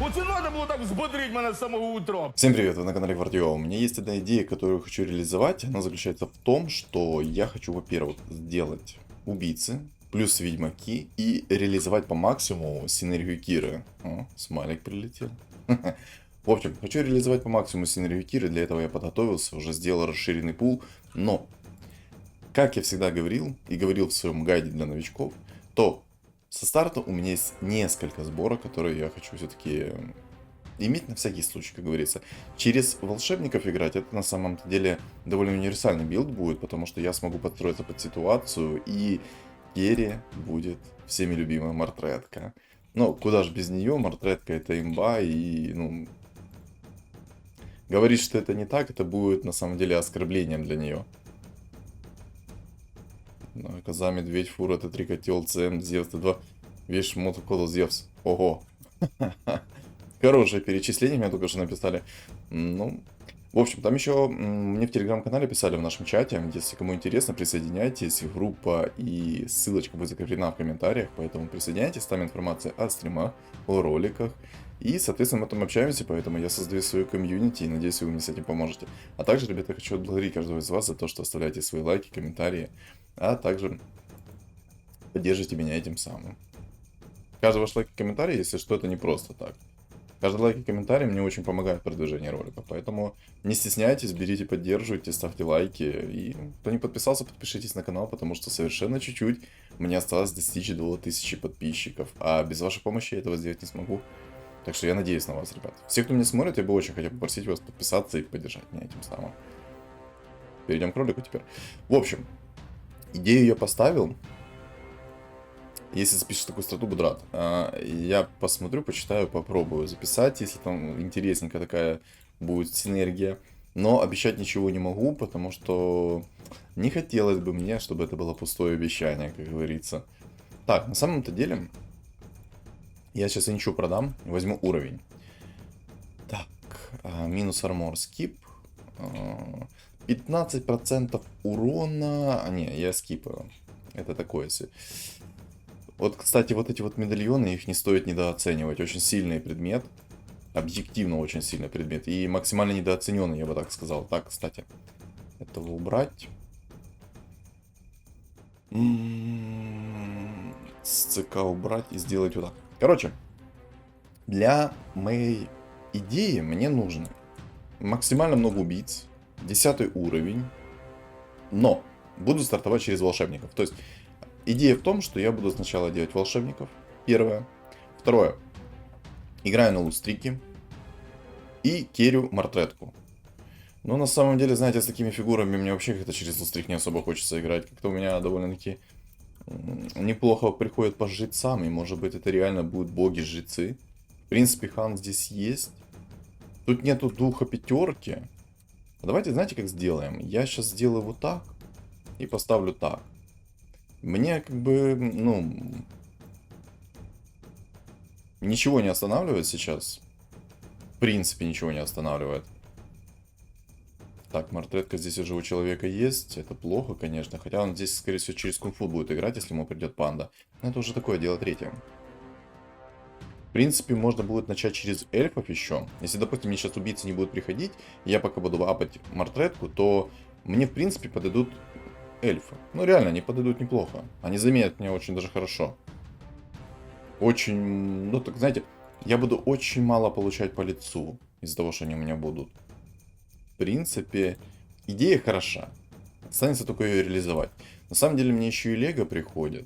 Вот и надо было так взбодрить меня с самого утра. Всем привет, вы на канале Гвардио. У меня есть одна идея, которую хочу реализовать. Она заключается в том, что я хочу, во-первых, сделать убийцы, плюс ведьмаки и реализовать по максимуму синергию Киры. О, смайлик прилетел. В общем, хочу реализовать по максимуму синергию Киры. Для этого я подготовился, уже сделал расширенный пул. Но, как я всегда говорил, и говорил в своем гайде для новичков, то со старта у меня есть несколько сборок, которые я хочу все-таки иметь на всякий случай, как говорится. Через волшебников играть, это на самом деле довольно универсальный билд будет, потому что я смогу подстроиться под ситуацию, и Керри будет всеми любимая Мортретка. Но куда же без нее, Мортретка это имба, и ну... Говорить, что это не так, это будет на самом деле оскорблением для нее. Коза, медведь, фура, Т3, котел, ЦМ, Зевс, Т2, весь шмот, кола, Зевс. Ого. Хорошее перечисление мне только что написали. Ну, в общем, там еще мне в телеграм-канале писали в нашем чате. Если кому интересно, присоединяйтесь. Группа и ссылочка будет закреплена в комментариях. Поэтому присоединяйтесь, там информация о стримах, о роликах. И, соответственно, мы там общаемся, поэтому я создаю свою комьюнити и надеюсь, вы мне с этим поможете. А также, ребята, хочу отблагодарить каждого из вас за то, что оставляете свои лайки, комментарии, а также поддержите меня этим самым. Каждый ваш лайк и комментарий, если что, это не просто так. Каждый лайк и комментарий мне очень помогает в продвижении ролика, поэтому не стесняйтесь, берите, поддерживайте, ставьте лайки. И кто не подписался, подпишитесь на канал, потому что совершенно чуть-чуть мне осталось достичь до 1000 подписчиков, а без вашей помощи я этого сделать не смогу. Так что я надеюсь на вас, ребят. Все, кто меня смотрит, я бы очень хотел попросить вас подписаться и поддержать меня этим самым. Перейдем к ролику теперь. В общем, идею я поставил. Если запишешь такую страту, буду рад. Я посмотрю, почитаю, попробую записать, если там интересненькая такая будет синергия. Но обещать ничего не могу, потому что не хотелось бы мне, чтобы это было пустое обещание, как говорится. Так, на самом-то деле, я сейчас ничего продам, возьму уровень. Так, минус армор скип. 15% урона... не, я скипаю. Это такое себе. Вот, кстати, вот эти вот медальоны, их не стоит недооценивать. Очень сильный предмет. Объективно очень сильный предмет. И максимально недооцененный, я бы так сказал. Так, кстати, этого убрать. С ЦК убрать и сделать вот так. Короче, для моей идеи мне нужно максимально много убийц. 10 уровень. Но буду стартовать через волшебников. То есть... Идея в том, что я буду сначала делать волшебников. Первое. Второе. Играю на лустрике. И керю Мортретку. Но на самом деле, знаете, с такими фигурами мне вообще как-то через лустрик не особо хочется играть. Как-то у меня довольно-таки неплохо приходят по жрецам. И может быть это реально будут боги-жрецы. В принципе, хан здесь есть. Тут нету духа пятерки. Давайте, знаете, как сделаем? Я сейчас сделаю вот так. И поставлю так. Мне как бы, ну, ничего не останавливает сейчас. В принципе, ничего не останавливает. Так, Мортретка здесь уже у человека есть. Это плохо, конечно. Хотя он здесь, скорее всего, через кунг-фу будет играть, если ему придет панда. Но это уже такое дело третье. В принципе, можно будет начать через эльфов еще. Если, допустим, мне сейчас убийцы не будут приходить, я пока буду апать Мортретку, то мне, в принципе, подойдут... эльфы. Ну реально, они подойдут неплохо. Они заменят меня очень даже хорошо. Очень, ну так знаете, я буду очень мало получать по лицу из-за того, что они у меня будут. В принципе, идея хороша. Останется только ее реализовать. На самом деле мне еще и лего приходит.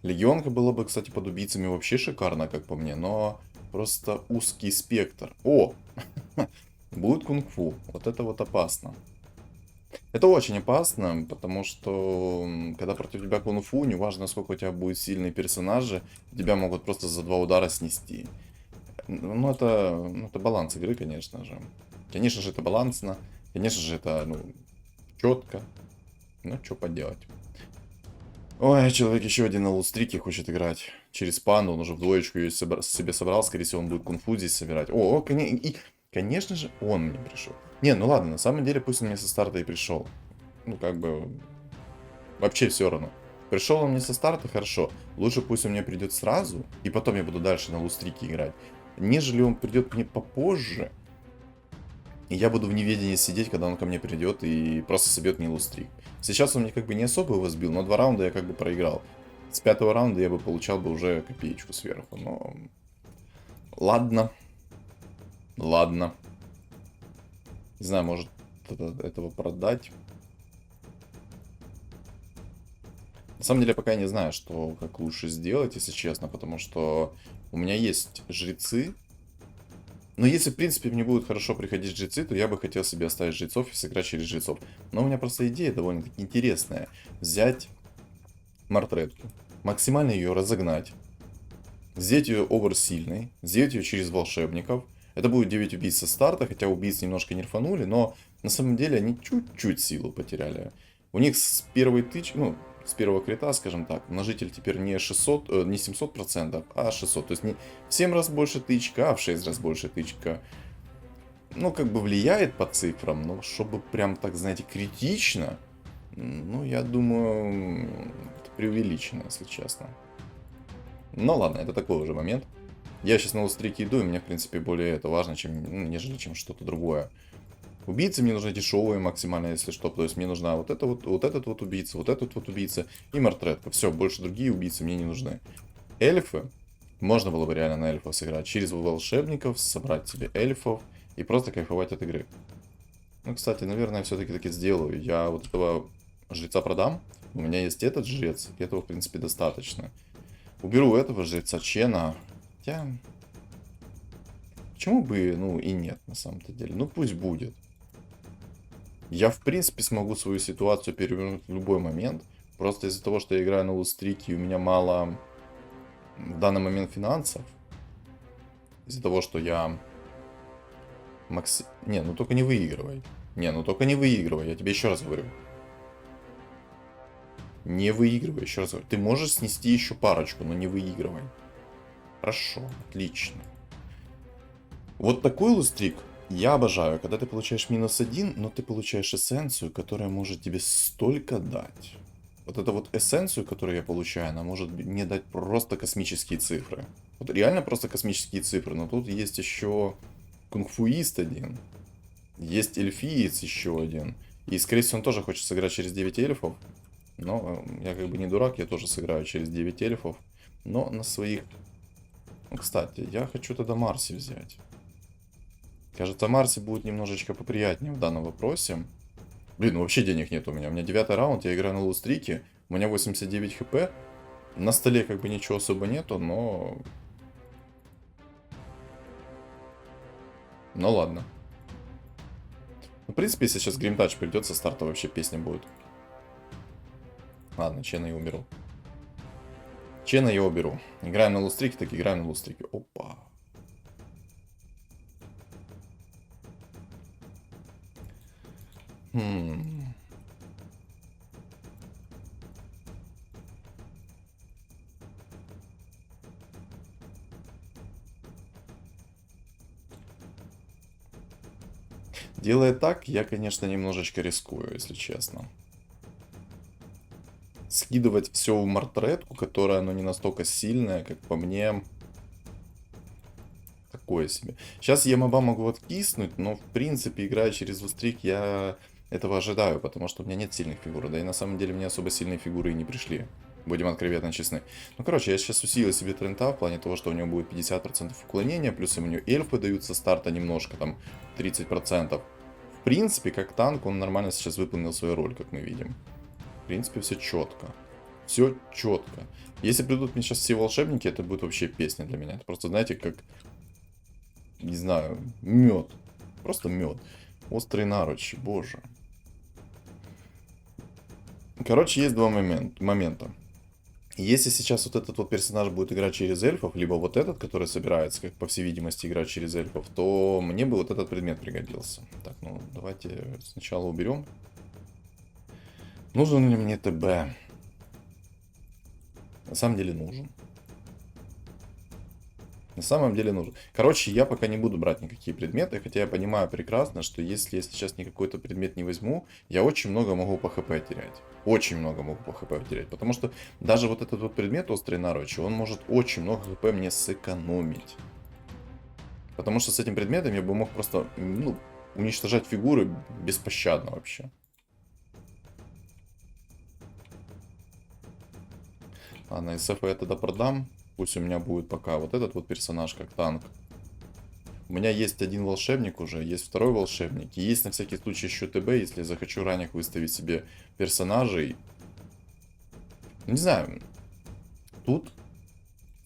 Легионка была бы, кстати, под убийцами вообще шикарно, как по мне, но просто узкий спектр. О! Будет кунг-фу. Вот это вот опасно. Это очень опасно, потому что когда против тебя кунг-фу, неважно, сколько у тебя будет сильные персонажи, тебя могут просто за 2 удара снести. Ну, это баланс игры, конечно же. Конечно же, это балансно. Конечно же, это, ну, четко. Ну, что поделать. Ой, человек еще один на лустрике хочет играть. Через панду, он уже в двоечку ее себе собрал. Скорее всего, он будет кунг-фу здесь собирать. О, конечно же, он мне пришел. Не, ну ладно, на самом деле, пусть он мне со старта и пришел. Ну, как бы, вообще все равно. Пришел он мне со старта, хорошо. Лучше пусть он мне придет сразу, и потом я буду дальше на лустрике играть. Нежели он придет мне попозже, и я буду в неведении сидеть, когда он ко мне придет и просто собьет мне лустрик. Сейчас он мне как бы не особо его сбил, но 2 раунда я как бы проиграл. С 5-го раунда я бы получал бы уже копеечку сверху, но... Ладно. Ладно. Не знаю, может этого продать. На самом деле, я пока не знаю, что как лучше сделать, если честно, потому что у меня есть жрецы. Но если, в принципе, мне будут хорошо приходить жрецы, то я бы хотел себе оставить жрецов и сыграть через жрецов. Но у меня просто идея довольно-таки интересная. Взять Мартретку, максимально ее разогнать, сделать ее оверсильной, сделать ее через волшебников. Это будет 9 убийц со старта, хотя убийц немножко нерфанули, но на самом деле они чуть-чуть силу потеряли. У них с первой тычки, ну, с первого крита, скажем так, множитель теперь не 600, не 700%, а 600. То есть не в 7 раз больше тычка, а в 6 раз больше тычка. Ну, как бы влияет по цифрам, но чтобы прям так, знаете, критично, ну, я думаю, это преувеличено, если честно. Ну, ладно, это такой уже момент. Я сейчас на лустрике иду, и мне, в принципе, более это важно, чем, ну, нежели чем что-то другое. Убийцы мне нужны дешевые максимально, если что. То есть мне нужна вот этот вот убийца, вот этот вот убийца и Мартретка. Все, больше другие убийцы мне не нужны. Эльфы. Можно было бы реально на эльфов сыграть. Через волшебников собрать себе эльфов и просто кайфовать от игры. Ну, кстати, наверное, все-таки таки сделаю. Я вот этого жреца продам. У меня есть этот жрец, и этого, в принципе, достаточно. Уберу этого жреца Чена. Хотя... Почему бы, ну, и нет, на самом-то деле. Ну, пусть будет. Я, в принципе, смогу свою ситуацию перевернуть в любой момент. Просто из-за того, что я играю на лустрике, и у меня мало в данный момент финансов. Из-за того, что я... Не, ну только не выигрывай. Не, ну только не выигрывай, я тебе еще раз говорю. Не выигрывай, еще раз говорю. Ты можешь снести еще парочку, но не выигрывай. Хорошо, отлично. Вот такой лустрик я обожаю, когда ты получаешь -1, но ты получаешь эссенцию, которая может тебе столько дать. Вот эта вот эссенцию, которую я получаю, она может мне дать просто космические цифры. Вот реально просто космические цифры, но тут есть еще кунг-фуист один. Есть эльфиец еще один. И, скорее всего, он тоже хочет сыграть через 9 эльфов. Но я как бы не дурак, я тоже сыграю через 9 эльфов. Но на своих... Ну, кстати, я хочу тогда Марси взять. Кажется, Марси будет немножечко поприятнее в данном вопросе. Блин, ну вообще денег нет у меня. У меня 9 раунд, я играю на лустрике. У меня 89 хп. На столе как бы ничего особо нету, но... Ну ладно. В принципе, если сейчас Гримтач придет со старта, вообще песня будет. Ладно, Чена я уберу. Чена я уберу. Играем на лустрике, так играем на лустрике. Опа. Делая так, я, конечно, немножечко рискую, если честно. Скидывать все в Мартретку, которая, ну, не настолько сильная, как по мне, такое себе. Сейчас я моба могу откиснуть, но, в принципе, играя через лустрик, я этого ожидаю, потому что у меня нет сильных фигур. Да и на самом деле мне особо сильные фигуры и не пришли. Будем откровенно честны. Ну, короче, я сейчас усилил себе Трента в плане того, что у него будет 50% уклонения, плюс у него эльфы дают со старта немножко, там, 30%. В принципе, как танк, он нормально сейчас выполнил свою роль, как мы видим. В принципе, все четко. Все четко. Если придут мне сейчас все волшебники, это будет вообще песня для меня. Это просто, знаете, как, не знаю, мед. Просто мед. Острые наручи, боже. Короче, есть два момента. Если сейчас вот этот вот персонаж будет играть через эльфов, либо вот этот, который собирается, как по всей видимости, играть через эльфов, то мне бы вот этот предмет пригодился. Так, ну давайте сначала уберем. Нужен ли мне ТБ? На самом деле нужен. На самом деле нужен. Короче, я пока не буду брать никакие предметы, хотя я понимаю прекрасно, что если я сейчас ни какой-то предмет не возьму, я очень много могу по хп терять. Очень много могу по хп терять. Потому что даже вот этот вот предмет острый наручи, он может очень много хп мне сэкономить. Потому что с этим предметом я бы мог просто, ну, уничтожать фигуры беспощадно вообще. Ладно, СФ я тогда продам. Пусть у меня будет пока вот этот вот персонаж как танк. У меня есть один волшебник уже, есть второй волшебник. И есть на всякий случай еще ТБ, если я захочу ранних выставить себе персонажей. Не знаю. Тут,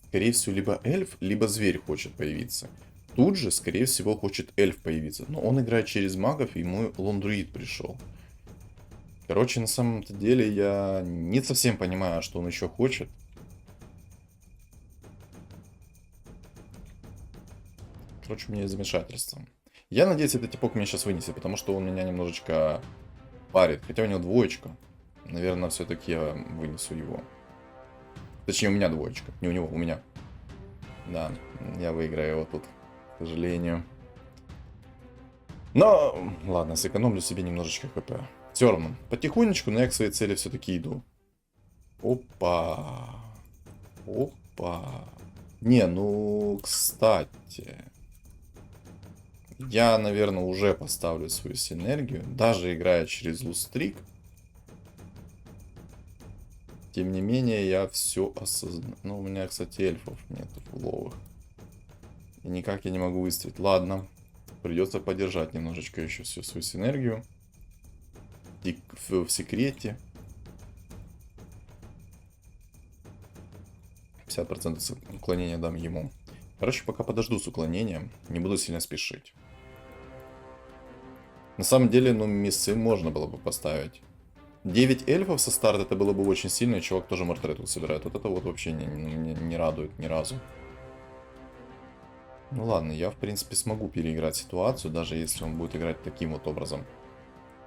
скорее всего, либо эльф, либо зверь хочет появиться. Тут же, скорее всего, хочет эльф появиться. Но он играет через магов, и мой лондруид пришел. Короче, на самом-то деле я не совсем понимаю, что он еще хочет. Короче, у меня есть замешательство. Я надеюсь, этот типок меня сейчас вынесет, потому что он меня немножечко парит. Хотя у него двоечка. Наверное, все-таки я вынесу его. Точнее, у меня двоечка. Не у него, у меня. Да, я выиграю его тут, к сожалению. Но, ладно, сэкономлю себе немножечко хп. Все равно, потихонечку, но я к своей цели все-таки иду. Опа. Опа. Не, ну, кстати. Я, наверное, уже поставлю свою синергию, даже играя через лустрик. Тем не менее, я все осознаю. Ну, у меня, кстати, эльфов нету фуловых. И никак я не могу выставить. Ладно, придется подержать немножечко еще всю свою синергию. И в секрете. 50% уклонения дам ему. Короче, пока подожду с уклонением. Не буду сильно спешить. На самом деле, ну, миссы можно было бы поставить. 9 эльфов со старта, это было бы очень сильно, и чувак тоже мортрету собирает. Вот это вот вообще не радует ни разу. Ну ладно, я в принципе смогу переиграть ситуацию, даже если он будет играть таким вот образом.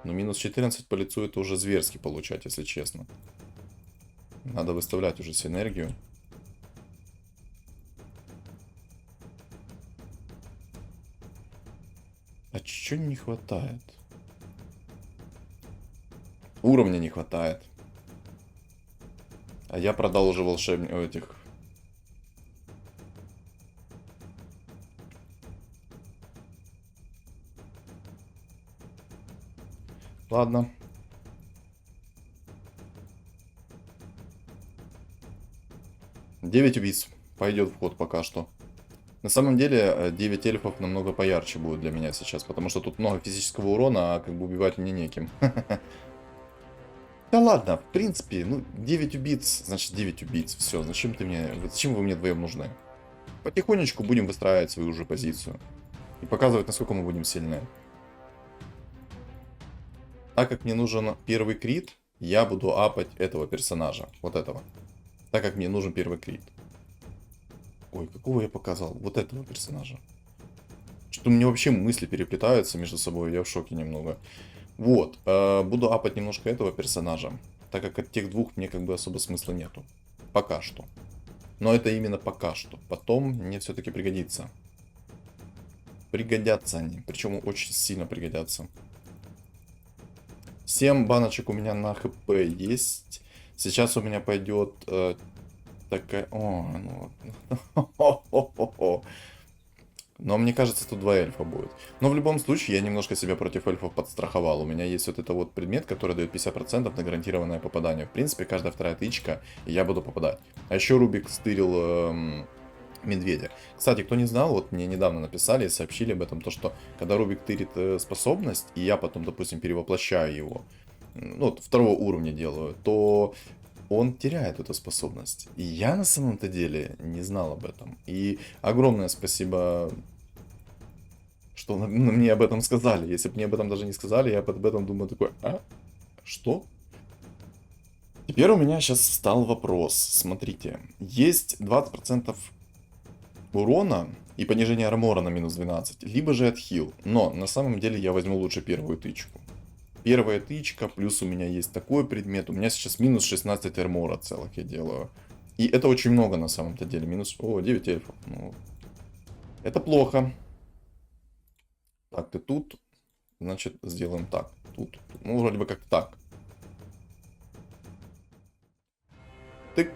Но минус 14 по лицу это уже зверски получать, если честно. Надо выставлять уже синергию. А чё не хватает? Уровня не хватает. А я продал уже волшебник этих. Ладно. Девять убийц. Пойдет в ход пока что. На самом деле, 9 эльфов намного поярче будет для меня сейчас, потому что тут много физического урона, а как бы убивать мне неким. Да ладно, в принципе, ну, 9 убийц, значит 9 убийц. Все, зачем вы мне вдвоем нужны? Потихонечку будем выстраивать свою уже позицию. И показывать, насколько мы будем сильны. Так как мне нужен первый крит, я буду апать этого персонажа. Вот этого. Так как мне нужен первый крит. Ой, какого я показал? Вот этого персонажа. Что у меня вообще мысли переплетаются между собой, я в шоке немного. Вот, буду апать немножко этого персонажа, так как от тех двух мне как бы особо смысла нету. Пока что. Но это именно пока что. Потом мне все-таки пригодится. Пригодятся они, причем очень сильно пригодятся. 7 баночек у меня на хп есть. Сейчас у меня пойдет такая... О, ну... Но мне кажется, тут 2 эльфа будет. Но в любом случае, я немножко себя против эльфов подстраховал. У меня есть вот это вот предмет, который дает 50% на гарантированное попадание. В принципе, каждая вторая тычка, и я буду попадать. А еще Рубик стырил медведя. Кстати, кто не знал, вот мне недавно написали и сообщили об этом, то что когда Рубик тырит способность, и я потом, допустим, перевоплощаю его, ну, вот второго уровня делаю, то он теряет эту способность. И я на самом-то деле не знал об этом. И огромное спасибо, что мне об этом сказали. Если бы мне об этом даже не сказали, я об этом думаю такой, а? Что? Теперь у меня сейчас встал вопрос. Смотрите, есть 20% урона и понижение армора на минус 12, либо же отхил. Но на самом деле я возьму лучше первую тычку. Первая тычка, плюс у меня есть такой предмет. У меня сейчас минус 16 армора целых я делаю. И это очень много на самом-то деле. Минус... О, 9 эльфов. Ну, Это плохо. Так, ты тут. Значит, сделаем так. Тут. Ну, вроде бы как так. Тык.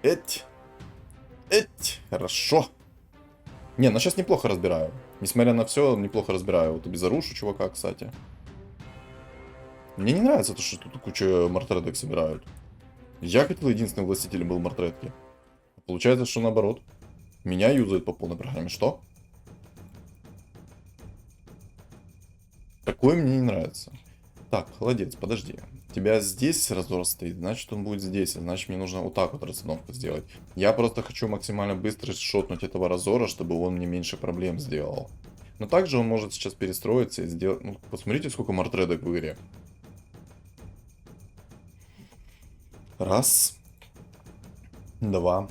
Эть. Эть. Хорошо. Не, ну сейчас неплохо разбираю. Несмотря на все, неплохо разбираю. Вот и безорушу чувака, кстати. Мне не нравится то, что тут куча мартредок собирают. Я хотел единственным властителем был мартредки. Получается, что наоборот. Меня юзают по полной программе. Что? Такое мне не нравится. Так, холодец, подожди. У тебя здесь раздор стоит, значит он будет здесь. Значит мне нужно вот так вот расстановку сделать. Я просто хочу максимально быстро шотнуть этого разора, чтобы он мне меньше проблем сделал. Но также он может сейчас перестроиться и сделать... Ну, посмотрите, сколько мартредок в игре. Раз. Два.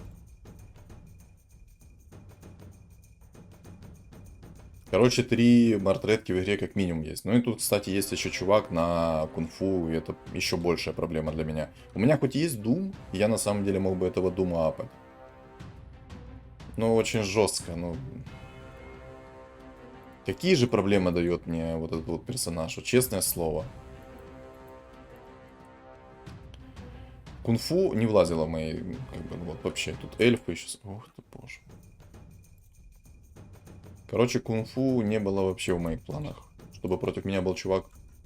Короче, 3 мартредки в игре как минимум есть. Ну и тут, кстати, есть еще чувак на кунг-фу, и это еще большая проблема для меня. У меня хоть и есть Doom, я на самом деле мог бы этого Дума апать. Но очень жестко, ну... Какие же проблемы дает мне вот этот вот персонаж? Вот честное слово. Кунг-фу не влазило в мои... Как бы, вот вообще, тут эльфы еще... Ух ты, боже. Короче, кунг-фу не было вообще в моих планах. Чтобы против меня был чувак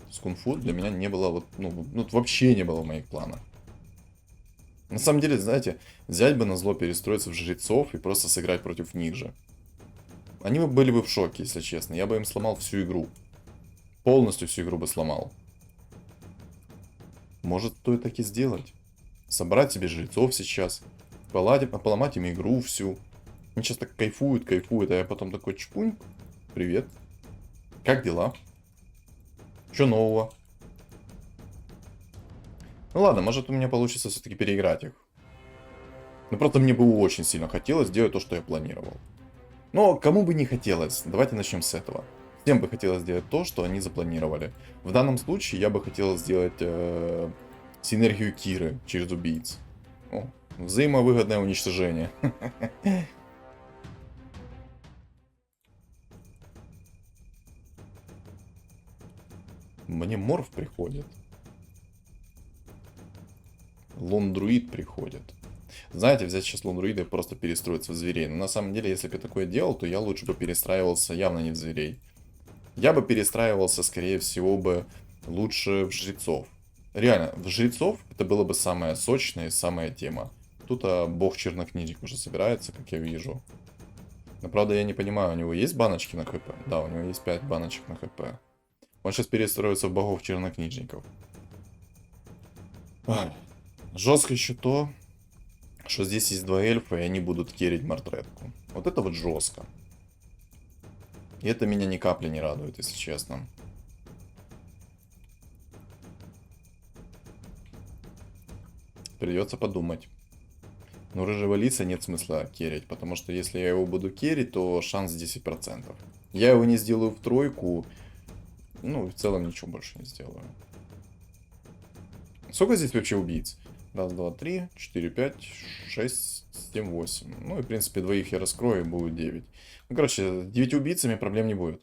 с кунг-фу, для меня не было вот, ну вообще не было в моих планах. На самом деле, знаете, взять бы на зло перестроиться в жрецов и просто сыграть против них же. Они бы были бы в шоке, если честно. Я бы им сломал всю игру. Полностью всю игру бы сломал. Может, стоит так и сделать? Собрать себе жрецов сейчас. Поломать им игру всю. Они сейчас так кайфуют, а я потом такой чпунь. Привет. Как дела? Что нового? Ну ладно, может у меня получится все-таки переиграть их. Ну просто мне бы очень сильно хотелось сделать то, что я планировал. Но кому бы не хотелось, давайте начнем с этого. Всем бы хотелось сделать то, что они запланировали. В данном случае я бы хотел сделать синергию Киры через убийц. О, взаимовыгодное уничтожение. Мне морф приходит. Лондруид приходит. Знаете, взять сейчас лондруида и просто перестроиться в зверей. Но на самом деле, если бы я такое делал, то я лучше бы перестраивался явно не в зверей. Я бы перестраивался, скорее всего, бы лучше в жрецов. Реально, в жрецов это было бы самая сочная и самая тема. Тут бог чернокнижник уже собирается, как я вижу. Но правда я не понимаю, у него есть баночки на хп? Да, у него есть 5 баночек на хп. Он сейчас перестроится в богов чернокнижников. Жестко еще то, что здесь есть 2 эльфа, и они будут керить мартретку. Вот это вот жестко. И это меня ни капли не радует, если честно. Придется подумать. Но рыжего лиса нет смысла керить, потому что если я его буду керить, то шанс 10%. Я его не сделаю в тройку, ну, в целом ничего больше не сделаю. Сколько здесь вообще убийц? Раз, два, три, 4, 5, 6, 7, 8. Ну и, в принципе, двоих я раскрою, и будет 9. Ну, короче, с 9 убийцами проблем не будет.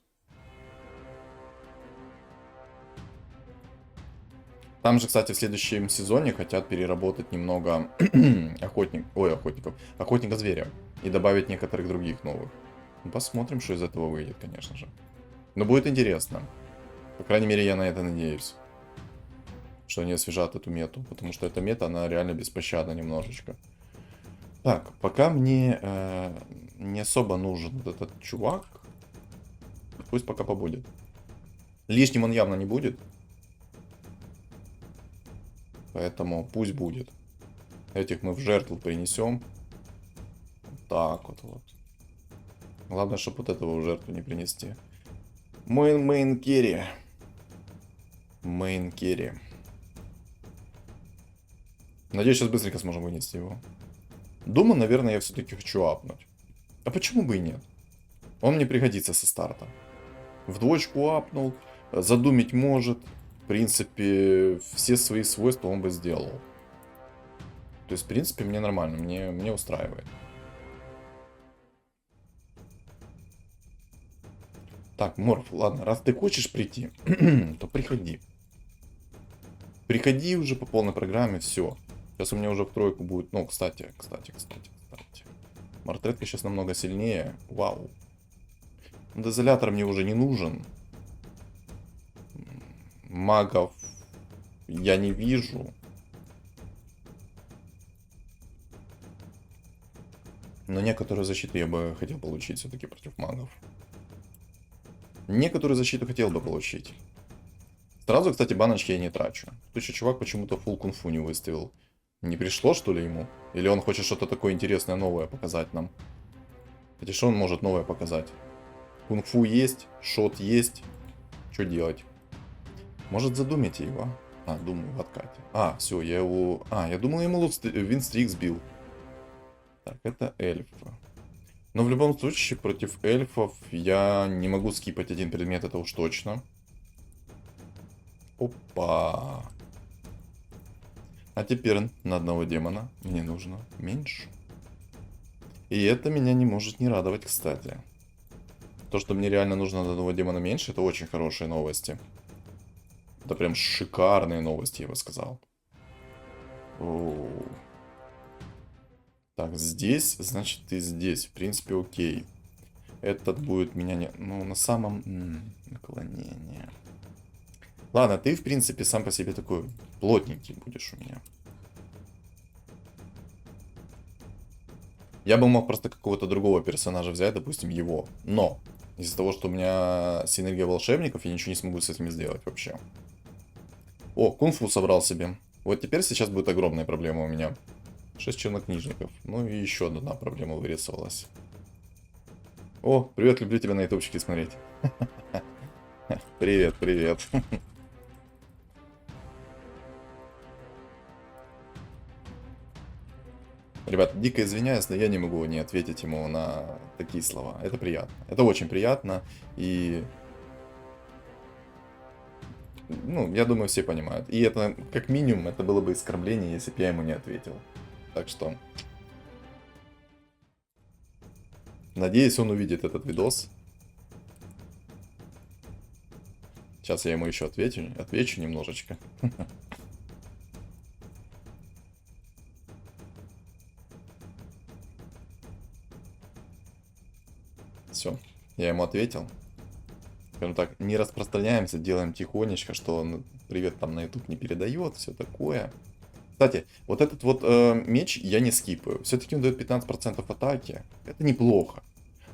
Там же, кстати, в следующем сезоне хотят переработать немного охотника зверя. И добавить некоторых других новых. Ну, посмотрим, что из этого выйдет, конечно же. Но будет интересно. По крайней мере, я на это надеюсь. Что они освежат эту мету. Потому что эта мета, она реально беспощадна немножечко. Так, пока мне не особо нужен вот этот чувак. Пусть пока побудет. Лишним он явно не будет. Поэтому пусть будет. Этих мы в жертву принесем. Так вот. Главное, чтобы вот этого в жертву не принести. Мейн керри. Мейн керри. Надеюсь, сейчас быстренько сможем вынести его. Дума, наверное, я все-таки хочу апнуть. А почему бы и нет? Он мне пригодится со старта. В двочку апнул. Задумить может. В принципе, все свои свойства он бы сделал. То есть, в принципе, мне нормально. Мне устраивает. Так, Морф, ладно, раз ты хочешь прийти, то приходи. Приходи уже по полной программе, все. Сейчас у меня уже в тройку будет. Ну, кстати. Мартретка сейчас намного сильнее. Вау. Дозолятор мне уже не нужен. Магов я не вижу. Но некоторую защиту я бы хотел получить все-таки против магов. Некоторую защиту хотел бы получить. Сразу, кстати, баночки я не трачу. Тут еще чувак почему-то фулл кунг-фу не выставил. Не пришло, что ли, ему? Или он хочет что-то такое интересное, новое показать нам? Хотя что он может новое показать? Кунг-фу есть, шот есть. Что делать? Может, задумайте его? А, думаю, в откате. А, все, я его... А, я думал, я ему винстрик сбил. Так, это эльфы. Но в любом случае, против эльфов я не могу скипать один предмет, это уж точно. Опа. А теперь на одного демона мне нужно меньше. И это меня не может не радовать, кстати. То, что мне реально нужно на одного демона меньше, это очень хорошие новости. Это прям шикарные новости, я бы сказал. Оу. Так, здесь, значит, и здесь. В принципе, окей. Этот будет меня не... Ну, на самом... наклонение. Ладно, ты, в принципе, сам по себе такой плотненький будешь у меня. Я бы мог просто какого-то другого персонажа взять, допустим, его. Но из-за того, что у меня синергия волшебников, я ничего не смогу с этим сделать вообще. О, кунг-фу собрал себе. Вот теперь сейчас будет огромная проблема у меня. 6 чернокнижников. Ну и еще одна проблема вырисовалась. О, привет, люблю тебя на ютубчике смотреть. Привет, привет. Ребят, дико извиняюсь, но я не могу не ответить ему на такие слова. Это приятно. Это очень приятно. И... Ну, я думаю, все понимают. И это, как минимум, это было бы оскорбление, если бы я ему не ответил. Так что... Надеюсь, он увидит этот видос. Сейчас я ему еще отвечу немножечко. Все, я ему ответил. Скажем так, не распространяемся, делаем тихонечко, что он привет там на YouTube не передает, все такое. Кстати, вот этот вот меч я не скипаю. Все-таки он дает 15% атаки. Это неплохо.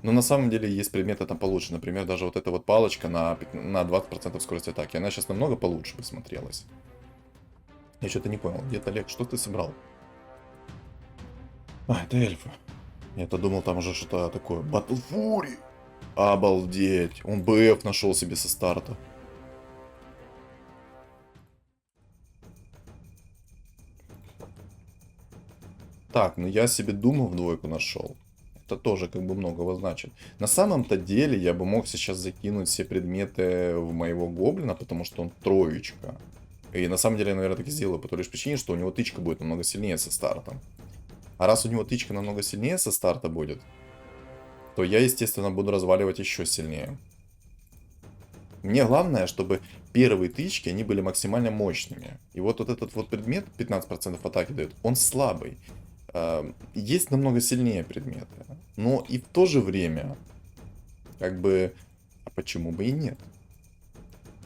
Но на самом деле есть предметы там получше. Например, даже вот эта вот палочка на 20% скорость атаки. Она сейчас намного получше бы смотрелась. Я что-то не понял. Где-то, Олег, что ты собрал? А, это эльфы. Я-то думал, там уже что-то такое. Battle Fury! Обалдеть. Он БФ нашел себе со старта. Так, ну я себе думал в двойку нашел. Это тоже как бы многого значит. На самом-то деле я бы мог сейчас закинуть все предметы в моего гоблина, потому что он троечка. И на самом деле я, наверное, так и сделаю по той лишь причине, что у него тычка будет намного сильнее со старта. А раз у него тычка намного сильнее со старта будет, то я, естественно, буду разваливать еще сильнее. Мне главное, чтобы первые тычки, они были максимально мощными. И вот этот вот предмет, 15% атаки дает, он слабый. Есть намного сильнее предметы. Но и в то же время, как бы, а почему бы и нет?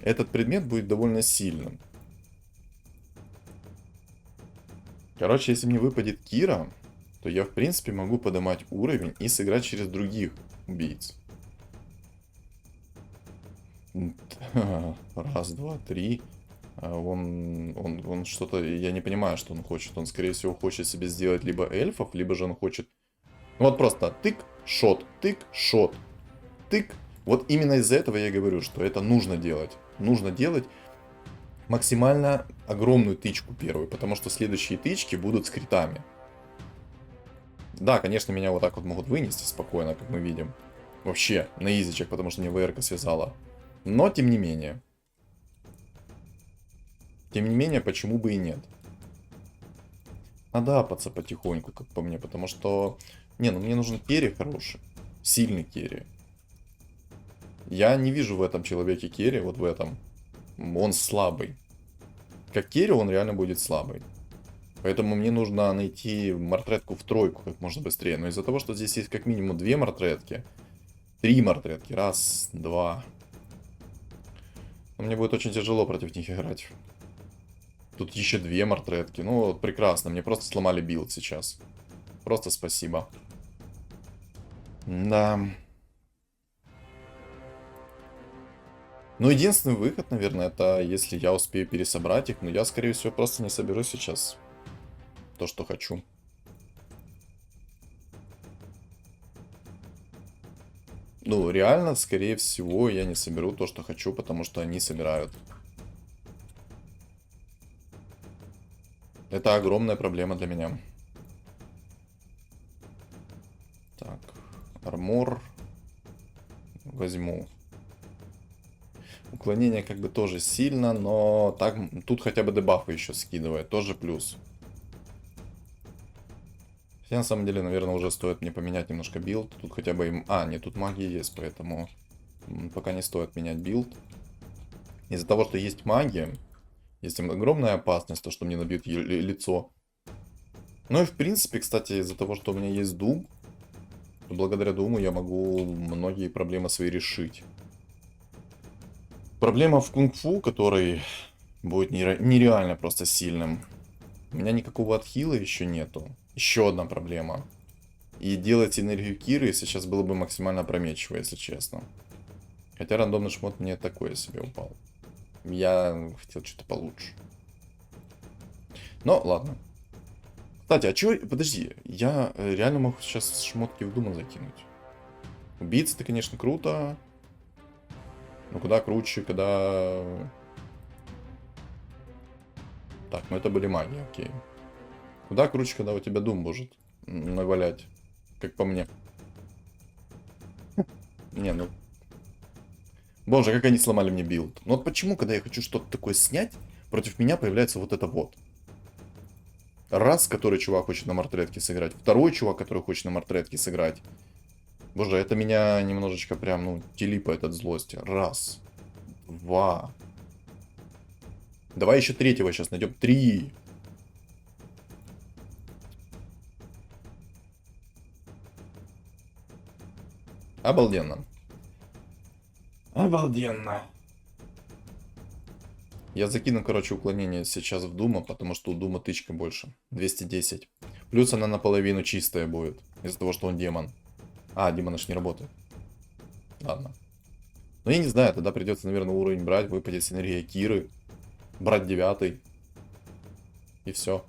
Этот предмет будет довольно сильным. Короче, если мне выпадет Кира, то я, в принципе, могу поднимать уровень и сыграть через других убийц. Раз, два, три. Он что-то... Я не понимаю, что он хочет. Он, скорее всего, хочет себе сделать либо эльфов, либо же он хочет... Ну вот просто тык, шот, тык. Вот именно из-за этого я говорю, что это нужно делать. Нужно делать максимально огромную тычку первую, потому что следующие тычки будут с критами. Да, конечно, меня вот так вот могут вынести спокойно, как мы видим. Вообще, на изичек, потому что мне ВРК связала. Но, тем не менее. Тем не менее, почему бы и нет. Надо апаться потихоньку, как по мне, потому что... Не, ну мне нужен керри хороший. Сильный керри. Я не вижу в этом человеке керри, вот в этом. Он слабый. Как керри он реально будет слабый. Поэтому мне нужно найти мартретку в тройку как можно быстрее. Но из-за того, что здесь есть как минимум 2 мартретки, 3 мартретки, раз, два. Мне будет очень тяжело против них играть. Тут еще 2 мартретки. Ну, вот прекрасно. Мне просто сломали билд сейчас. Просто спасибо. Да. Ну, единственный выход, наверное, это если я успею пересобрать их. Но я, скорее всего, просто не соберу сейчас то, что хочу. Ну, реально, скорее всего, я не соберу то, что хочу, потому что они собирают. Это огромная проблема для меня. Так, армор возьму. Уклонение как бы тоже сильно, но так тут хотя бы дебафы еще скидывает, тоже плюс. Хотя на самом деле, наверное, уже стоит мне поменять немножко билд. Тут хотя бы им... А, нет, тут магия есть, поэтому пока не стоит менять билд. Из-за того, что есть магия, есть огромная опасность, то, что мне набьют лицо. Ну и в принципе, кстати, из-за того, что у меня есть Doom, то благодаря Думу я могу многие проблемы свои решить. Проблема в кунг-фу, который будет нереально просто сильным. У меня никакого отхила еще нету. Еще одна проблема. И делать энергию Киры сейчас было бы максимально опрометчиво, если честно. Хотя рандомный шмот мне такое себе упал. Я хотел что-то получше. Но ладно. Кстати, а чё... Подожди, я реально мог сейчас шмотки в Дума закинуть. Убийца-то, конечно, круто. Но куда круче, когда... Так, ну это были маги, окей. Куда круче, когда у тебя Дум может навалять, как по мне. Не, ну... Боже, как они сломали мне билд. Ну вот почему, когда я хочу что-то такое снять, против меня появляется вот это вот. Раз, который чувак хочет на мартретке сыграть. Второй чувак, который хочет на мартретке сыграть. Боже, это меня немножечко прям, ну, телипает от злости. Раз. Два. Давай еще третьего сейчас найдем. 3. Обалденно. Обалденно. Я закину, короче, уклонение сейчас в Дума, потому что у Дума тычка больше. 210. Плюс она наполовину чистая будет. Из-за того, что он демон. А, демон аж не работает. Ладно. Ну, я не знаю, тогда придется, наверное, уровень брать, выпадет синергия Киры. Брать 9. И все.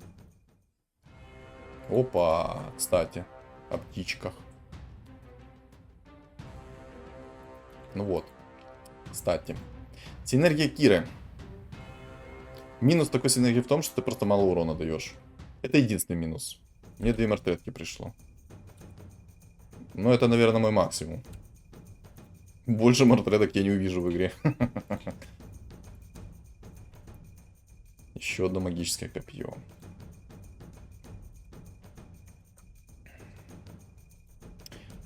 Опа, кстати, о птичках. Ну вот, кстати. Синергия Киры. Минус такой синергии в том, что ты просто мало урона даешь. Это единственный минус. Мне 2 мартретки пришло. Но это, наверное, мой максимум. Больше мартреток я не увижу в игре. Еще одно магическое копье.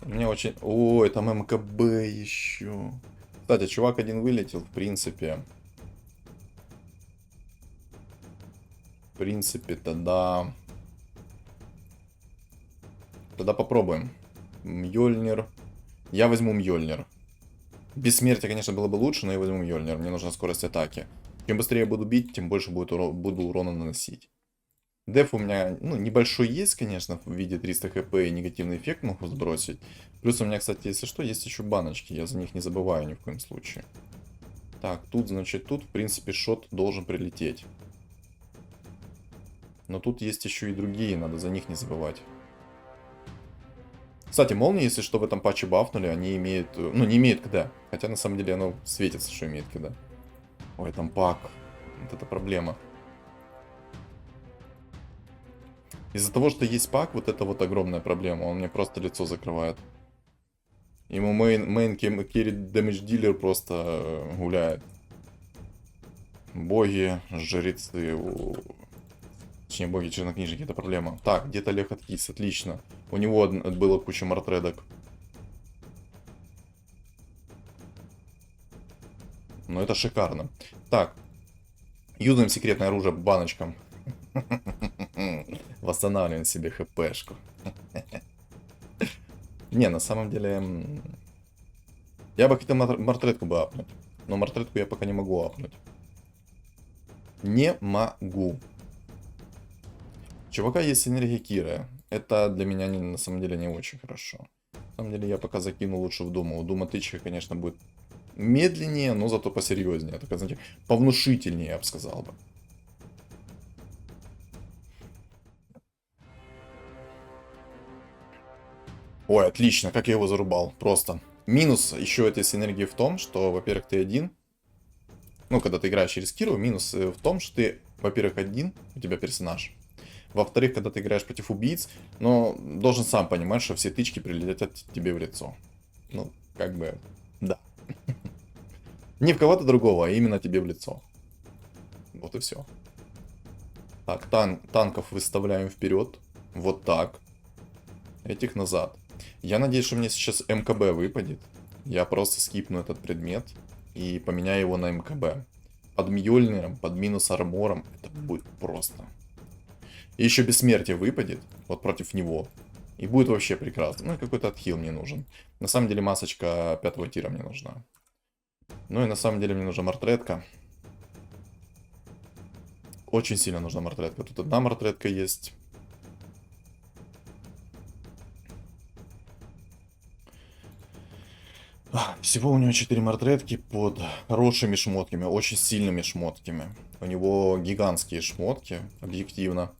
Мне очень... Ой, там МКБ еще. Кстати, чувак один вылетел, в принципе. В принципе, тогда... Тогда попробуем. Мьёльнир. Я возьму Мьёльнир. Бессмертие, конечно, было бы лучше, но я возьму Мьёльнир. Мне нужна скорость атаки. Чем быстрее я буду бить, тем больше буду урона наносить. Деф у меня, ну, небольшой есть, конечно, в виде 300 хп и негативный эффект могу сбросить. Плюс у меня, кстати, если что, есть еще баночки. Я за них не забываю ни в коем случае. Так, тут, значит, тут, в принципе, шот должен прилететь. Но тут есть еще и другие, надо за них не забывать. Кстати, молнии, если что, в этом патче бафнули, они имеют... Ну, не имеют КД. Хотя, на самом деле, оно светится, что имеет КД. Ой, там пак. Вот это проблема. Из-за того, что есть пак, вот это вот огромная проблема. Он мне просто лицо закрывает. Ему мейн керри дэмэдж дилер просто гуляет. Боги, жрецы... Точнее, боги, чернокнижники, это проблема. Так, где-то Лех откис, отлично. У него было куча мартредок. Но это шикарно. Так, юзаем секретное оружие баночкам. Восстанавливаем себе хпшку. Не, на самом деле... Я бы хотел мартретку бы апнуть. Но мартретку я пока не могу апнуть. Не могу. У чувака есть энергия Кира. Это для меня на самом деле не очень хорошо. На самом деле я пока закину лучше в Думу. У Дума тычка, конечно, будет медленнее, но зато посерьезнее. Так, знаете, повнушительнее, я бы сказал бы. Ой, отлично, как я его зарубал. Просто. Минус еще этой синергии в том, что, во-первых, ты один. Ну, когда ты играешь через Киру, минус в том, что ты, во-первых, один, у тебя персонаж. Во-вторых, когда ты играешь против убийц, но должен сам понимать, что все тычки прилетят тебе в лицо. Ну, как бы, да. Не в кого-то другого, а именно тебе в лицо. Вот и все. Так, танков выставляем вперед. Вот так. Этих назад. Я надеюсь, что мне сейчас МКБ выпадет. Я просто скипну этот предмет и поменяю его на МКБ. Под Мьёльниром, под минус армором. Это будет просто. И еще бессмертие выпадет. Вот против него. И будет вообще прекрасно. Ну и какой-то отхил мне нужен. На самом деле масочка 5-го тира мне нужна. Ну и на самом деле мне нужна мартретка. Очень сильно нужна мартретка. Тут одна мартретка есть. Всего у него 4 мартретки под хорошими шмотками, очень сильными шмотками. У него гигантские шмотки, объективно.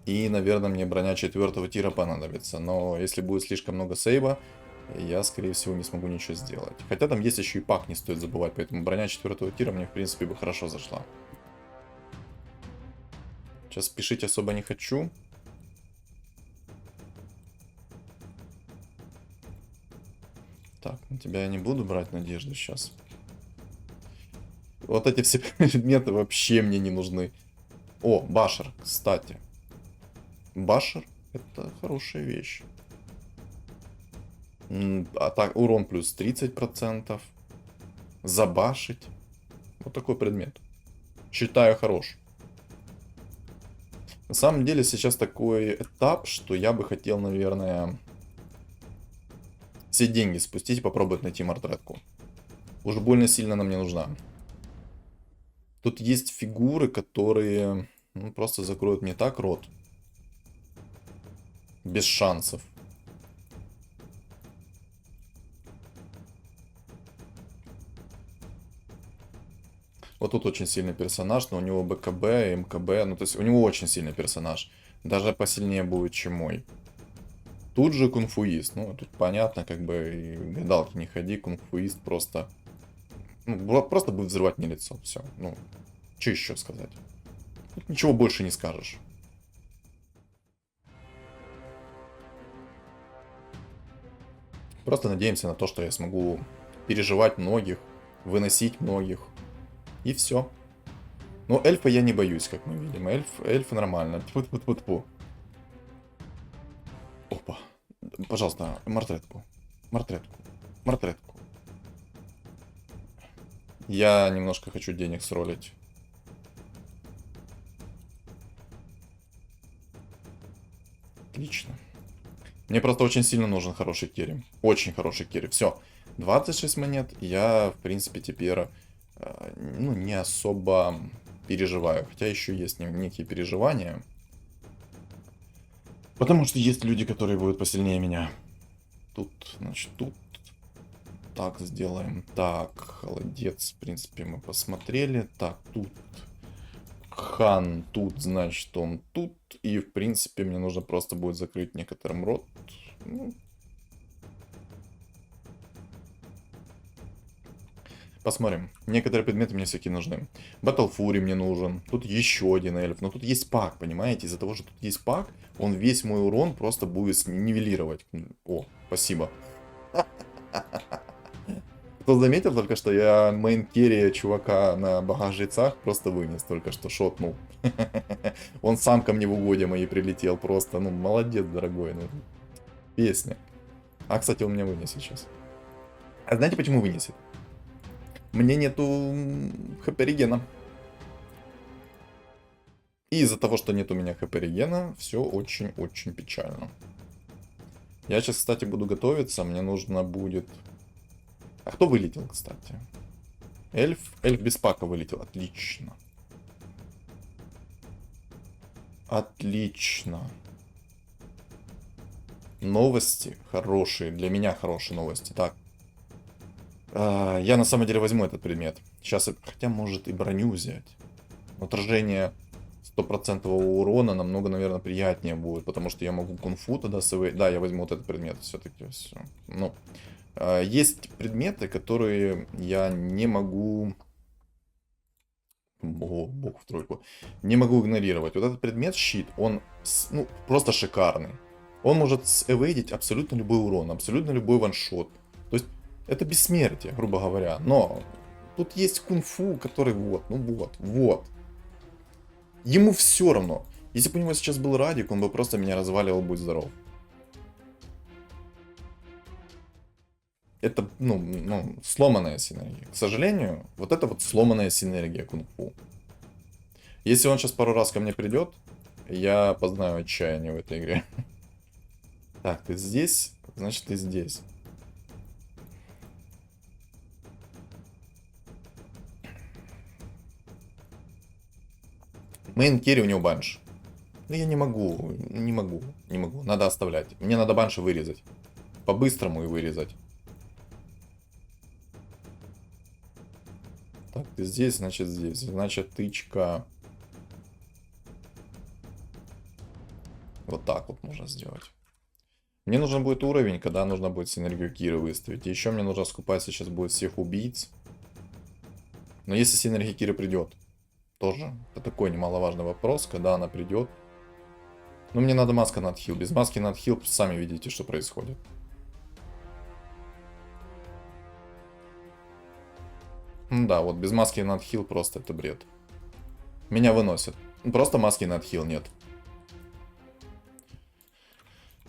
И, наверное, мне броня 4-го тира понадобится. Но если будет слишком много сейва, я, скорее всего, не смогу ничего сделать. Хотя там есть еще и пак, не стоит забывать. Поэтому броня 4-го тира мне, в принципе, бы хорошо зашла. Сейчас спешить особо не хочу. Так, на тебя я не буду брать надежду сейчас. Вот эти все предметы вообще мне не нужны. О, башер, кстати. Башер — это хорошая вещь. А так, урон плюс 30%. Забашить. Вот такой предмет. Считаю хорош. На самом деле сейчас такой этап, что я бы хотел, наверное, все деньги спустить и попробовать найти мартретку. Уж больно сильно она мне нужна. Тут есть фигуры, которые просто закроют мне так рот. Без шансов. Вот тут очень сильный персонаж, но у него БКБ и МКБ. Ну, то есть у него очень сильный персонаж. Даже посильнее будет, чем мой. Тут же кунфуист. Ну, тут понятно, как бы и гадалки не ходи. Кунфуист просто... Ну, просто будет взрывать мне лицо. Все. Ну, что еще сказать? Тут ничего больше не скажешь. Просто надеемся на то, что я смогу переживать многих, выносить многих. И все. Но эльфа я не боюсь, как мы видим. Эльф нормально. Тьфу-тьфу-тьфу-тьфу. Опа. Пожалуйста, мартретку. Мартретку. Мартретку. Я немножко хочу денег сролить. Отлично. Мне просто очень сильно нужен хороший керри. Очень хороший керри. Все. 26 монет. Я, в принципе, теперь ну, не особо переживаю. Хотя еще есть некие переживания. Потому что есть люди, которые будут посильнее меня. Тут, значит, тут. Так, сделаем. Так, холодец, в принципе, мы посмотрели. Так, тут хан, тут, значит, он тут. И, в принципе, мне нужно просто будет закрыть некоторым рот. Ну, посмотрим. Некоторые предметы мне всякие нужны. Battle Fury мне нужен. Тут еще один эльф. Но тут есть пак, понимаете? Из-за того, что тут есть пак, он весь мой урон просто будет нивелировать. О, спасибо. Кто заметил только что, я мейн-керри чувака на богажейцах просто вынес, только что шотнул. Он сам ко мне в угоде мои прилетел просто. Ну, молодец, дорогой. Ну, песня. А, кстати, он меня вынес сейчас. А знаете, почему вынесет? Мне нету хп регена. И из-за того, что нет у меня хп регена, все очень-очень печально. Я сейчас, кстати, буду готовиться. Мне нужно будет... А кто вылетел, кстати? Эльф. Эльф без пака вылетел. Отлично. Отлично. Новости хорошие. Для меня хорошие новости. Так. Я на самом деле возьму этот предмет. Сейчас, хотя может и броню взять. Отражение 100% урона намного, наверное, приятнее будет. Потому что я могу кунг-фу тогда сэвэй. Да, я возьму вот этот предмет. Все-таки все. Ну. Есть предметы, которые я не могу... О, бог в тройку. Не могу игнорировать. Вот этот предмет щит, он ну, просто шикарный. Он может эвейдить абсолютно любой урон, абсолютно любой ваншот. То есть это бессмертие, грубо говоря. Но тут есть кунг-фу, который вот, ну вот. Ему все равно. Если бы у него сейчас был Радик, он бы просто меня разваливал, будь здоров. Это, ну, сломанная синергия. К сожалению, вот это вот сломанная синергия кунг-фу. Если он сейчас пару раз ко мне придет, я познаю отчаяние в этой игре. Так, ты здесь, значит ты здесь. Мейн керри у него банш. Ну я не могу. Надо оставлять. Мне надо банша вырезать. По-быстрому и вырезать. Так, ты здесь, значит здесь. Значит тычка. Вот так вот можно сделать. Мне нужен будет уровень, когда нужно будет синергию Киры выставить. И еще мне нужно скупать сейчас будет всех убийц. Но если синергия Киры придет, тоже. Это такой немаловажный вопрос, когда она придет. Но мне надо маска над хил. Без маски над хил сами видите, что происходит. Да, вот без маски над хил просто это бред. Меня выносят. Просто маски над хил нет.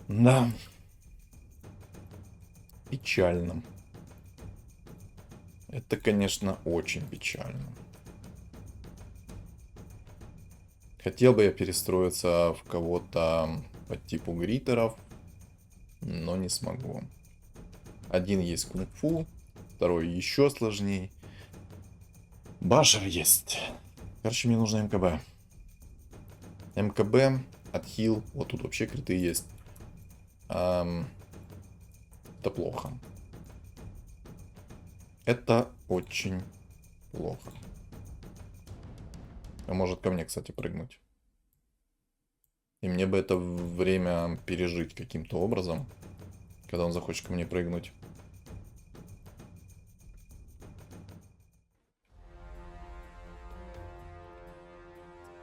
Да. Печально. Это, конечно, очень печально. Хотел бы я перестроиться в кого-то по типу гритеров, но не смогу. Один есть кунг-фу, второй еще сложнее. Башер есть. Короче, мне нужно МКБ. МКБ, отхил. Вот тут вообще криты есть. Это плохо. Это очень плохо. А может ко мне, кстати, прыгнуть. И мне бы это время пережить каким-то образом. Когда он захочет ко мне прыгнуть.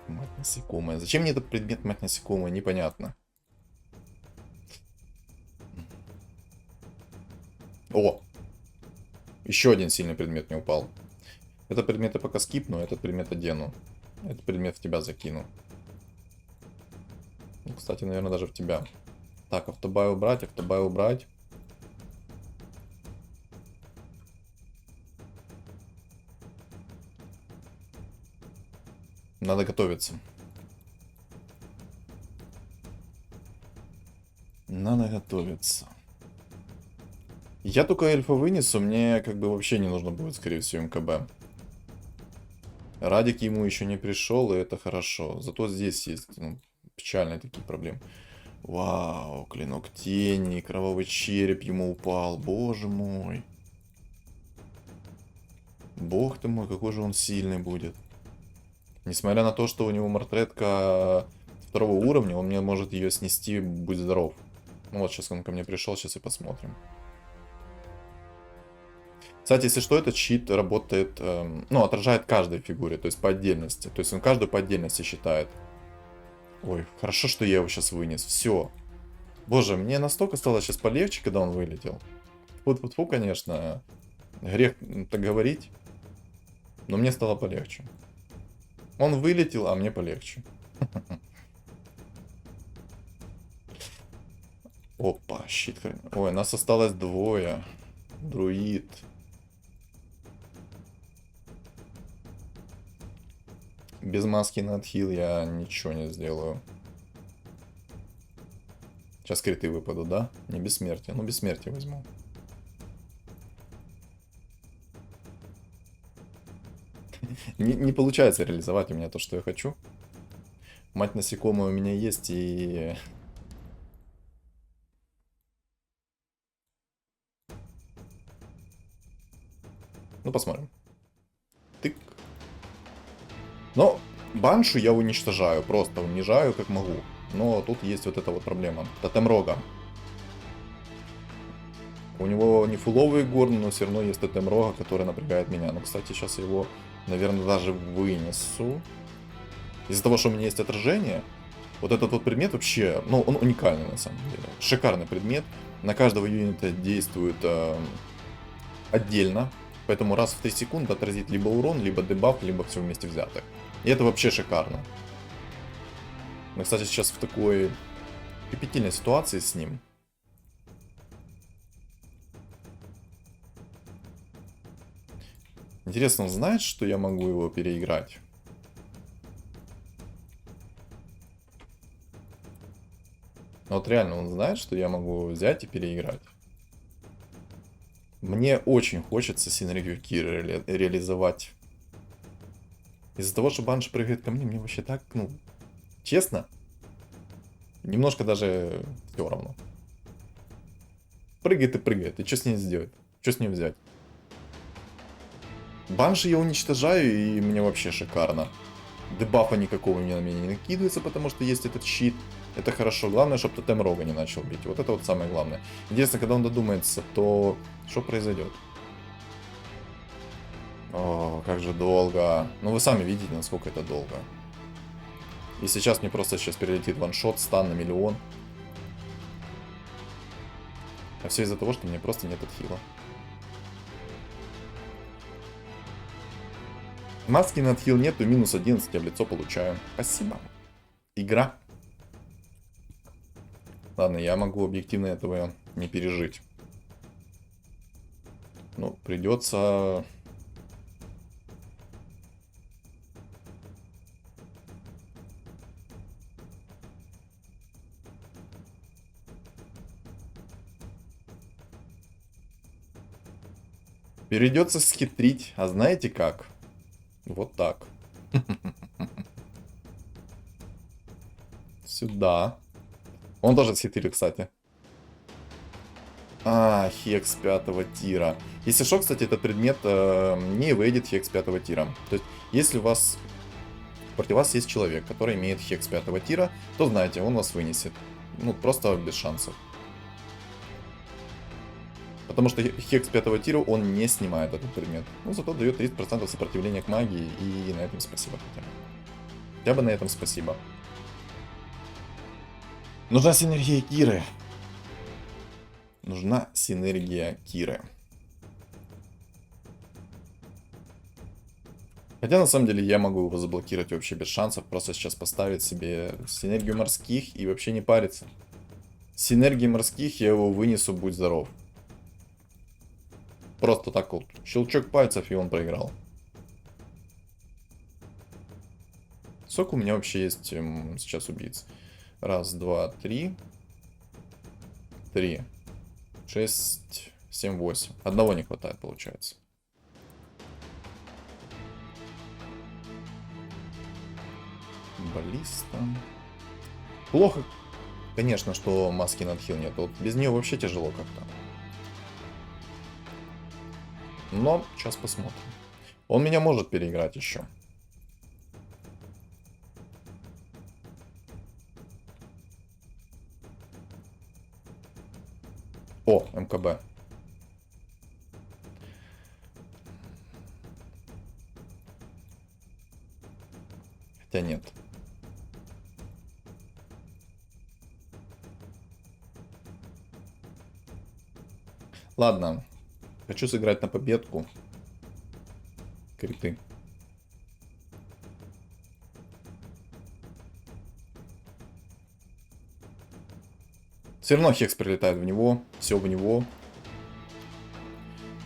Мать насекомая. Зачем мне этот предмет мать насекомая? Непонятно. О! Еще один сильный предмет не упал. Этот предмет я пока скипну, этот предмет одену. Этот предмет в тебя закину. Ну, кстати, наверное, даже в тебя. Так, автобай убрать, автобай убрать. Надо готовиться. Надо готовиться. Я только эльфа вынесу, мне как бы вообще не нужно будет, скорее всего, МКБ. Радик ему еще не пришел, и это хорошо. Зато здесь есть печальные такие проблемы. Вау, клинок тени, кровавый череп ему упал. Боже мой. Бог ты мой, какой же он сильный будет. Несмотря на то, что у него мортретка второго уровня, он мне может ее снести, будь здоров. Ну вот сейчас он ко мне пришел, сейчас и посмотрим. Кстати, если что, этот щит работает, ну, отражает каждой фигуре, то есть по отдельности. То есть он каждую по отдельности считает. Ой, хорошо, что я его сейчас вынес. Все. Боже, мне настолько стало сейчас полегче, когда он вылетел. Фу-фу-фу, конечно. Грех так говорить. Но мне стало полегче. Он вылетел, а мне полегче. Опа, щит. Ой, нас осталось двое. Друид. Без маски на отхил я ничего не сделаю. Сейчас криты выпадут, да? Не бессмертие. Ну, бессмертие возьму. Не получается реализовать у меня то, что я хочу. Мать насекомая у меня есть, и... Ну, посмотрим. Тык. Но баншу я уничтожаю, просто унижаю как могу. Но тут есть вот эта вот проблема. Тотем рога. У него не фуловый горн, но все равно есть тотем рога, который напрягает меня. Но, кстати, сейчас я его, наверное, даже вынесу. Из-за того, что у меня есть отражение, вот этот вот предмет вообще, ну, он уникальный на самом деле. Шикарный предмет. На каждого юнита действует отдельно. Поэтому раз в 3 секунды отразит либо урон, либо дебаф, либо все вместе взятое. И это вообще шикарно. Мы, кстати, сейчас в такой кипятильной ситуации с ним. Интересно, он знает, что я могу его переиграть? Ну вот реально, он знает, что я могу взять и переиграть? Мне очень хочется синергию Киры реализовать. Из-за того, что банш прыгает ко мне, мне вообще так, ну, честно, немножко даже все равно. Прыгает и прыгает, и что с ней сделать? Что с ней взять? Банши я уничтожаю, и мне вообще шикарно. Дебафа никакого на меня не накидывается, потому что есть этот щит. Это хорошо. Главное, чтобы тотем рога не начал бить. Вот это вот самое главное. Интересно, когда он додумается, то что произойдет? О, как же долго. Ну, вы сами видите, насколько это долго. И сейчас мне просто сейчас перелетит ваншот, стан на миллион. А все из-за того, что мне просто нет отхила. Маски на отхил нету, минус 11 я в лицо получаю. Спасибо. Игра. Ладно, я могу объективно этого не пережить. Ну, придется... Придется схитрить. А знаете как? Вот так. Сюда. Он тоже схитрил, кстати. А, хекс 5 тира. Если что, кстати, этот предмет не выйдет хекс 5 тира. То есть, если у вас против вас есть человек, который имеет хекс 5 тира, то знаете, он вас вынесет. Ну, просто без шансов. Потому что хекс 5 тира, он не снимает этот предмет. Но зато дает 30% сопротивления к магии, и на этом спасибо хотя бы. Хотя бы на этом спасибо. Нужна синергия Киры. Нужна синергия Киры. Хотя на самом деле я могу его заблокировать вообще без шансов. Просто сейчас поставить себе синергию морских и вообще не париться. Синергии морских я его вынесу, будь здоров. Просто так вот. Щелчок пальцев, и он проиграл. Сколько у меня вообще есть сейчас убийц? Раз, два, три. 3. 6, 7, 8. Одного не хватает, получается. Баллиста. Плохо, конечно, что маски на отхил нет. Вот без нее вообще тяжело как-то. Но сейчас посмотрим. Он меня может переиграть еще. О, МКБ. Хотя нет. Ладно. Хочу сыграть на победку. Криты. Все равно хекс прилетает в него. Все в него.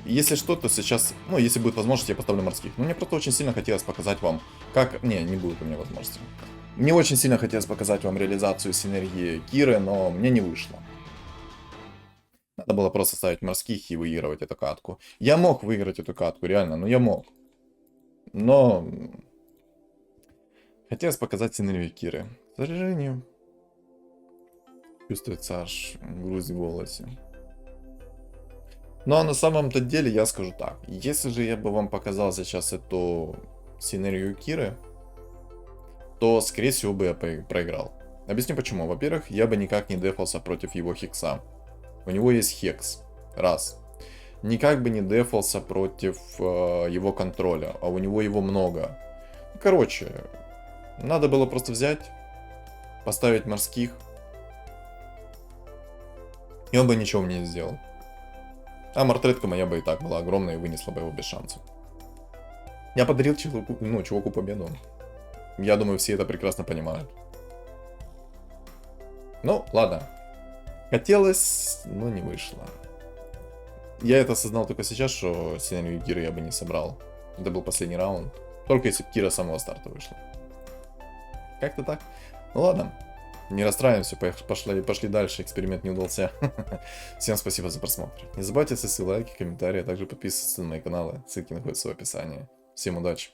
Если что, то сейчас, ну, если будет возможность, я поставлю морских. Но мне просто очень сильно хотелось показать вам, как... Не будет у меня возможности. Мне очень сильно хотелось показать вам реализацию синергии Киры, но мне не вышло. Надо было просто ставить морских и выигрывать эту катку. Я мог выиграть эту катку, реально, ну я мог. Но... Хотелось показать синергию Киры. К сожалению, чувствуется аж грусть в голосе. Ну а на самом-то деле я скажу так. Если же я бы вам показал сейчас эту синергию Киры, то скорее всего бы я проиграл. Объясню почему. Во-первых, я бы никак не дефался против его хекса. У него есть хекс. Раз. Никак бы не дефался против его контроля, а у него его много. Короче, надо было просто взять, поставить морских, и он бы ничего мне не сделал. А мартретка моя бы и так была огромная и вынесла бы его без шансов. Я подарил чуваку победу. Я думаю, все это прекрасно понимают. Ну, ладно. Хотелось, но не вышло. Я это осознал только сейчас, что синергию Киры я бы не собрал. Это был последний раунд. Только если бы Кира с самого старта вышла. Как-то так. Ну ладно. Не расстраиваемся, пошли дальше, эксперимент не удался. Всем спасибо за просмотр. Не забывайте ставить лайки, комментарии, а также подписываться на мои каналы. Ссылки находятся в описании. Всем удачи.